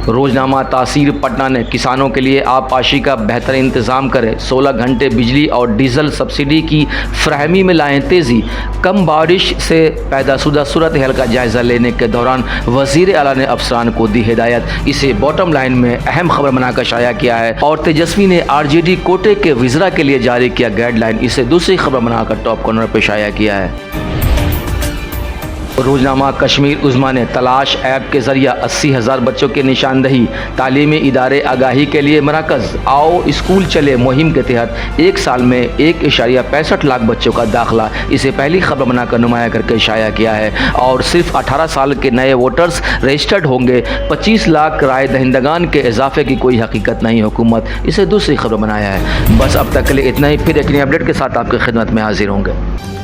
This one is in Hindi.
रोजनामा तासीर पटना ने किसानों के लिए आबपाशी का बेहतर इंतजाम करें, 16 घंटे बिजली और डीजल सब्सिडी की फ्राहमी में लाएं तेज़ी। कम बारिश से पैदाशुदा सूरत हाल का जायज़ा लेने के दौरान वज़ीर आला ने अफसरान को दी हिदायत। इसे बॉटम लाइन में अहम खबर बनाकर शाया किया है और तेजस्वी ने आरजेडी कोटे के विज़रा के लिए जारी किया गाइडलाइन। इसे दूसरी खबर बनाकर टॉप कॉर्नर पर शाया किया है। रोजनामा कश्मीर उज़्मा ने तलाश ऐप के जरिए 80,000 बच्चों की निशानदही, तालीमी इदारे आगाही के लिए मराकज़, आओ स्कूल चले मुहिम के तहत 1 साल में 1.65 लाख बच्चों का दाखिला। इसे पहली खबर बनाकर नुमाया करके शाया किया है और सिर्फ 18 साल के नए वोटर्स रजिस्टर्ड होंगे। 25 लाख राय दहिंदगान के इजाफे की कोई हकीकत नहीं हुकूमत। इसे दूसरी खबर बनाया है। बस अब तक के लिए इतना ही, फिर एक नई अपडेट के साथ आपकी खिदमत में हाजिर होंगे।